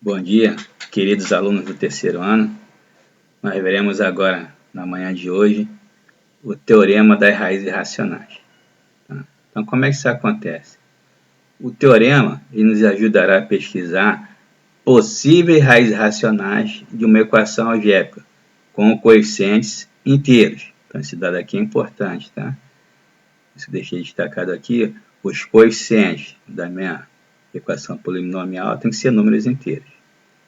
Bom dia, queridos alunos do terceiro ano. Nós veremos agora, na manhã de hoje, o teorema das raízes racionais. Tá? Então, como é que isso acontece? O teorema ele nos ajudará a pesquisar possíveis raízes racionais de uma equação algébrica com coeficientes inteiros. Então, esse dado aqui é importante, tá? Isso eu deixei destacado aqui. Os coeficientes da minha equação polinomial tem que ser números inteiros.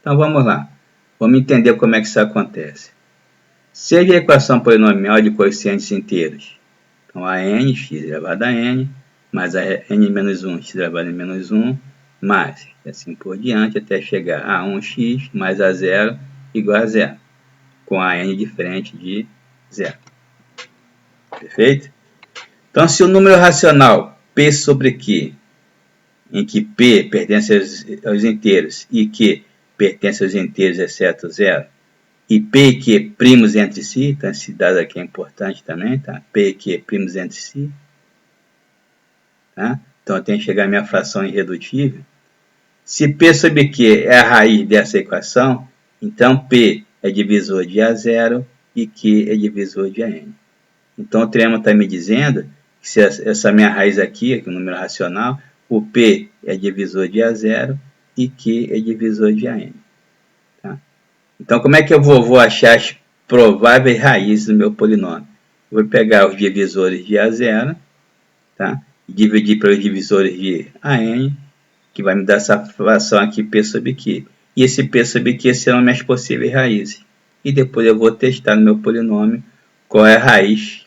Então, vamos lá. Vamos entender como é que isso acontece. Seja a equação polinomial de coeficientes inteiros. Então, a n, x elevado a n, mais a n menos 1, x elevado a menos 1, mais, e assim por diante, até chegar a 1x mais a 0 igual a 0, com a n diferente de 0. Perfeito? Então, se o número racional p sobre q, em que p pertence aos inteiros e q pertence aos inteiros exceto 0, e P e Q primos entre si, então esse dado aqui é importante também, tá? P e Q primos entre si, tá? Então eu tenho que chegar à minha fração irredutível. Se P sobre Q é a raiz dessa equação, então P é divisor de A0 e Q é divisor de AN. Então o teorema está me dizendo que se essa minha raiz aqui, que é o número racional, o P é divisor de A0 e Q é divisor de AN. Tá? Então, como é que eu vou achar as prováveis raízes do meu polinômio? Eu vou pegar os divisores de A0, tá? E dividir pelos divisores de AN, que vai me dar essa fração aqui, P sobre Q. E esse P sobre Q serão minhas possíveis raízes. E depois eu vou testar no meu polinômio qual é a raiz,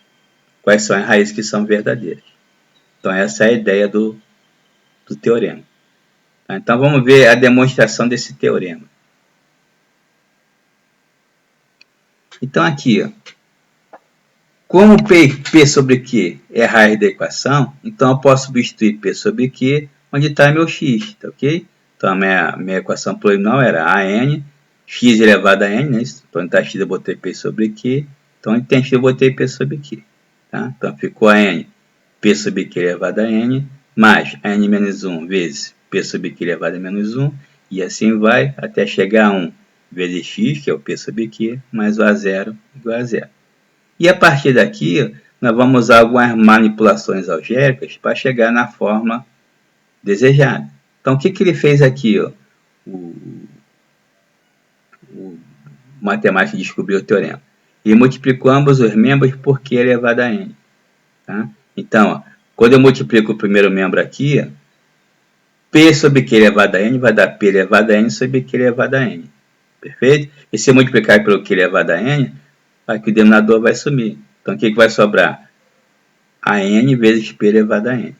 quais são as raízes que são verdadeiras. Então, essa é a ideia do teorema. Tá? Então, vamos ver a demonstração desse teorema. Então, aqui, ó, como P sobre Q é a raiz da equação, então eu posso substituir P sobre Q, onde está meu x, tá ok? Então, a minha equação polinomial era AN, x elevado a n, né? Então, onde está x eu botei P sobre Q, então onde tem x eu botei P sobre Q. Tá? Então, ficou AN, P sobre Q elevado a n, mais AN menos 1 vezes P sobre Q elevado a menos 1, e assim vai até chegar a 1 vezes x, que é o P sobre Q, mais o A0 igual a 0. E a partir daqui, nós vamos usar algumas manipulações algébricas para chegar na forma desejada. Então, o que ele fez aqui? Ó? O matemático descobriu o teorema. Ele multiplicou ambos os membros por Q elevado a n. Tá? Então, ó, quando eu multiplico o primeiro membro aqui, ó, P sobre Q elevado a n vai dar P elevado a n sobre Q elevado a n. Perfeito? E se eu multiplicar pelo Q elevado a n, aqui o denominador vai sumir. Então, o que vai sobrar? A n vezes P elevado a n.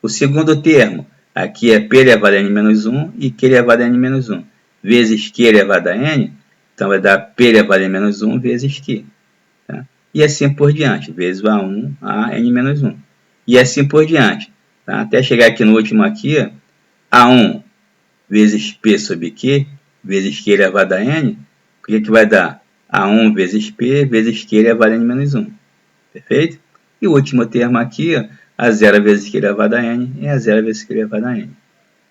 O segundo termo, aqui é P elevado a n menos 1 e Q elevado a n menos 1. Vezes Q elevado a n, então vai dar P elevado a n menos 1 vezes Q. Tá? E assim por diante, vezes o A1 a n menos 1. E assim por diante. Tá? Até chegar aqui no último aqui, A1 vezes P sobre Q, vezes Q elevado a n, o que vai dar? A1 vezes P vezes Q elevado a n menos 1. Perfeito? E o último termo aqui, ó, a 0 vezes Q elevado a n é a 0 vezes Q elevado a n.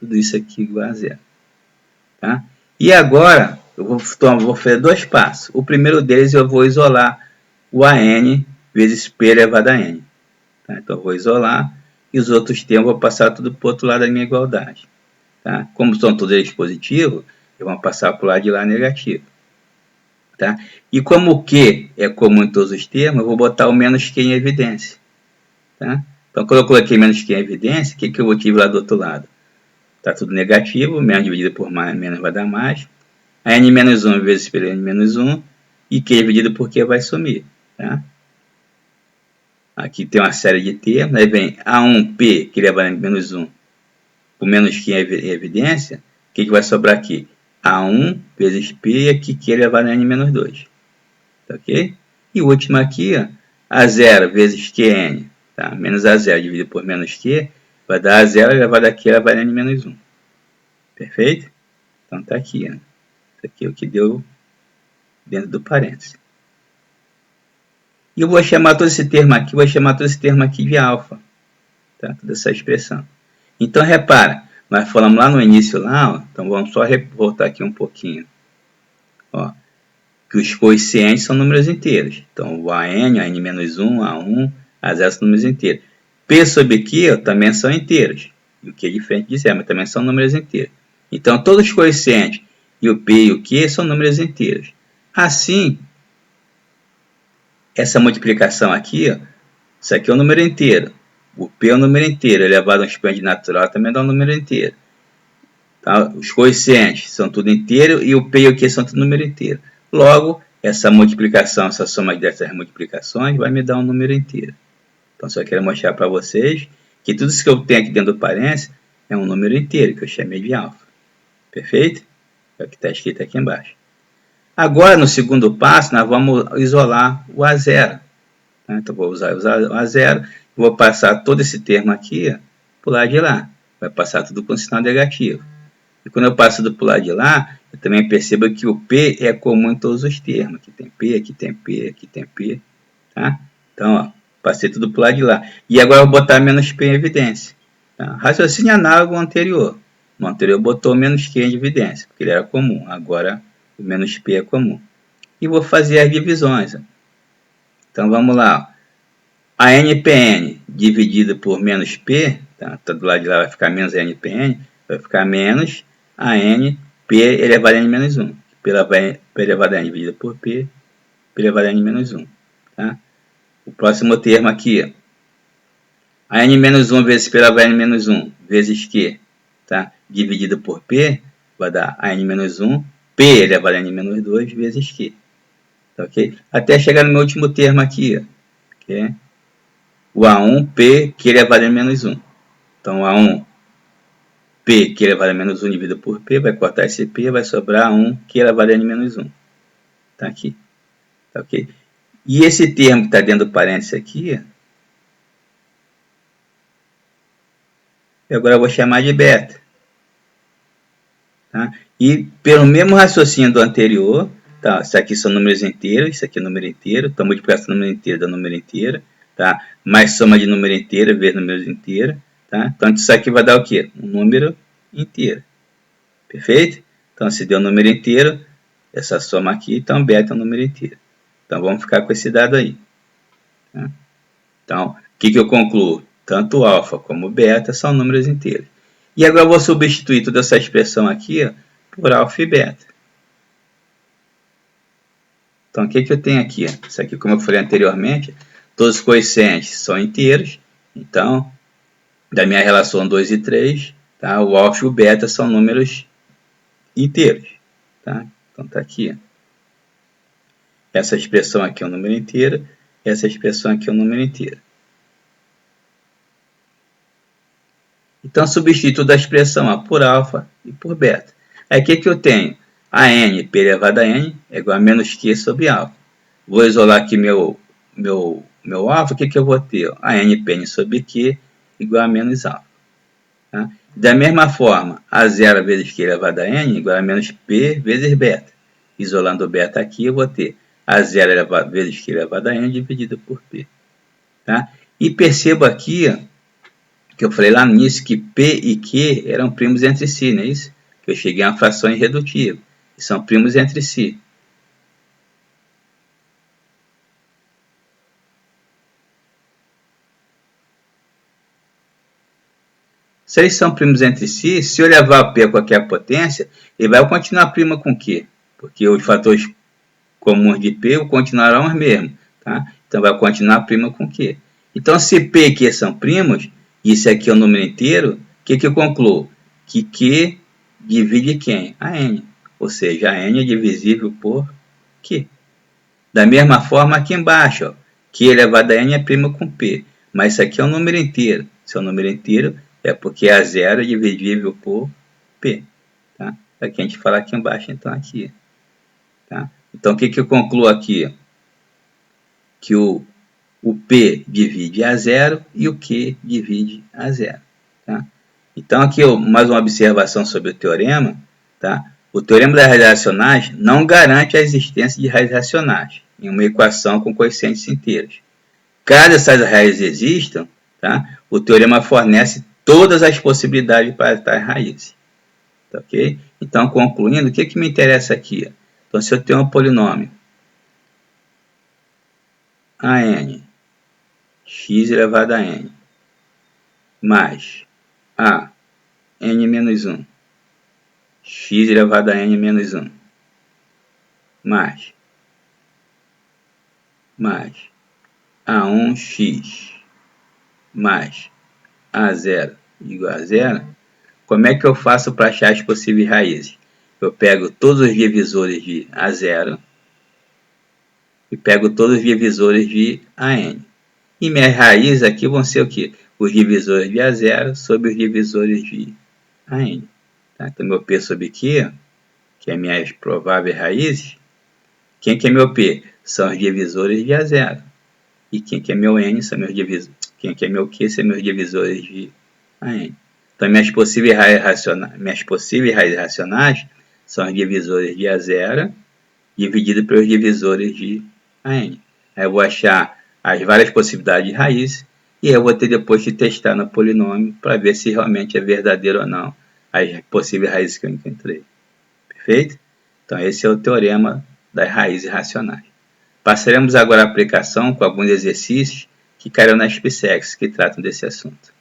Tudo isso aqui igual a 0. Tá? E agora, eu vou fazer dois passos. O primeiro deles eu vou isolar o AN vezes P elevado a n. Tá? Então, eu vou isolar e os outros termos eu vou passar tudo para o outro lado da minha igualdade. Tá? Como são todos eles positivos, eu vou passar para o lado de lá negativo. Tá? E como o Q é comum em todos os termos, eu vou botar o menos Q em evidência. Tá? Então, quando eu coloquei menos Q em evidência, o que eu vou ter lá do outro lado? Está tudo negativo, menos dividido por mais, menos vai dar mais. A n menos 1 vezes pelo n menos 1, e Q dividido por Q vai sumir. Tá? Aqui tem uma série de termos, aí vem A1P, que leva a n menos 1, o menos Q em evidência, o que vai sobrar aqui? A1 vezes P, aqui Q elevado a n menos 2. Tá ok? E o último aqui, ó, A0 vezes Qn, tá? Menos A0 dividido por menos Q, vai dar A0 elevado a Q elevado a n menos 1. Perfeito? Então tá aqui, ó. Isso aqui é o que deu dentro do parênteses. E eu vou chamar todo esse termo aqui, de alfa. Tá? Toda essa expressão. Então, repara, nós falamos lá no início, lá, ó, então vamos só voltar aqui um pouquinho. Ó, que os coeficientes são números inteiros. Então, o AN, AN-1, A1, A0 são números inteiros. P sobre Q também são inteiros. E o Q é diferente de zero, mas também são números inteiros. Então, todos os coeficientes, e o P e o Q, são números inteiros. Assim, essa multiplicação aqui, ó, isso aqui é um número inteiro. O P é um número inteiro, elevado a um expoente natural também dá um número inteiro. Tá? Os coeficientes são tudo inteiro e o P e o Q são tudo número inteiro. Logo, essa multiplicação, essa soma dessas multiplicações vai me dar um número inteiro. Então, só quero mostrar para vocês que tudo isso que eu tenho aqui dentro do parênteses é um número inteiro, que eu chamei de alfa. Perfeito? É o que está escrito aqui embaixo. Agora, no segundo passo, nós vamos isolar o A0. Então, vou usar o A0, vou passar todo esse termo aqui para o lado de lá. Vai passar tudo com sinal negativo. E quando eu passo do lado de lá, eu também percebo que o P é comum em todos os termos. Aqui tem P, aqui tem P, aqui tem P. Tá? Então, ó, passei tudo para o lado de lá. E agora eu vou botar menos P em evidência. Tá? Raciocínio análogo ao anterior. No anterior botou menos Q em evidência, porque ele era comum. Agora o menos P é comum. E vou fazer as divisões. Ó. Então vamos lá. A NPN dividido por menos P, tá? Do lado de lá vai ficar menos a NPN, vai ficar menos a N, P elevado a N menos 1. P elevado a N dividido por P elevado a N menos 1. Tá? O próximo termo aqui, a N menos 1 vezes P elevado a N menos 1 vezes Q, tá? Dividido por P, vai dar a N menos 1, P elevado a N menos 2 vezes Q. Tá, okay? Até chegar no meu último termo aqui, ó, que é o A1, P, Q elevado a N menos 1. Então, A1, P, Q elevado a menos 1 dividido por P, vai cortar esse P, vai sobrar 1, Q elevado a N menos 1. Tá aqui. Tá, ok? E esse termo que está dentro do parênteses aqui, eu agora vou chamar de beta. Tá? E pelo mesmo raciocínio do anterior, tá? Isso aqui são números inteiros, isso aqui é número inteiro, então multiplicação do número inteiro dá número inteiro, tá? Mais soma de número inteiro vezes números inteiros, tá? Então isso aqui vai dar o quê? Um número inteiro. Perfeito? Então se deu um número inteiro, essa soma aqui, então beta é um número inteiro. Então vamos ficar com esse dado aí. Tá? Então, o que eu concluo? Tanto alfa como beta são números inteiros. E agora eu vou substituir toda essa expressão aqui, ó, por alfa e beta. Então, o que eu tenho aqui? Isso aqui, como eu falei anteriormente, todos os coeficientes são inteiros. Então, da minha relação 2 e 3, tá? O alfa e o beta são números inteiros. Tá? Então, está aqui. Essa expressão aqui é um número inteiro. Essa expressão aqui é um número inteiro. Então, substituo toda a expressão ó, por alfa e por beta. Aí, o que eu tenho? A n, P elevado a n, é igual a menos Q sobre alfa. Vou isolar aqui meu alfa, o que eu vou ter? A nPn sobre Q igual a menos alfa. Tá? Da mesma forma, a 0 vezes Q elevado a n igual a menos P vezes beta. Isolando o beta aqui, eu vou ter a 0 vezes Q elevado a n dividido por P. Tá? E percebo aqui que eu falei lá no início que P e Q eram primos entre si, não é isso? Que eu cheguei a uma fração irredutível. E são primos entre si. Se eles são primos entre si, se eu levar P a qualquer potência, ele vai continuar prima com Q. Porque os fatores comuns de P continuarão os mesmos. Tá? Então, vai continuar prima com Q. Então, se P e Q são primos, e isso aqui é um número inteiro, o que eu concluo? Que Q divide quem? A N. Ou seja, a N é divisível por Q. Da mesma forma, aqui embaixo, ó, Q elevado a N é prima com P. Mas isso aqui é um número inteiro. Se é um número inteiro, é porque a 0 é divisível por P. Tá? É o que a gente fala aqui embaixo, então aqui. Tá? Então, o que eu concluo aqui? Que o P divide a 0 e o Q divide a 0. Tá? Então, aqui mais uma observação sobre o teorema. Tá? O teorema das raízes racionais não garante a existência de raízes racionais em uma equação com coeficientes inteiros. Caso essas raízes existam, tá? O teorema fornece todas as possibilidades para tais raízes. Tá, ok? Então, concluindo, o que me interessa aqui? Então, se eu tenho um polinômio an x elevado a n mais a n menos 1 x elevado a n menos 1 mais A1x mais A0 igual a 0, como é que eu faço para achar as possíveis raízes? Eu pego todos os divisores de A0 e pego todos os divisores de AN. E minhas raízes aqui vão ser o quê? Os divisores de A0 sobre os divisores de AN. Tá? Então, meu P sobre Q, que é minhas prováveis raízes, quem que é meu P? São os divisores de A0. E quem que é meu N são meus divisores. Quem que é meu Q são meus divisores de AN. Então, minhas possíveis raízes racionais são os divisores de A0 dividido pelos divisores de AN. Aí eu vou achar as várias possibilidades de raiz e eu vou ter depois de testar no polinômio para ver se realmente é verdadeiro ou não as possíveis raízes que eu encontrei. Perfeito? Então, esse é o teorema das raízes racionais. Passaremos agora a aplicação com alguns exercícios que cairão nas PSECs que tratam desse assunto.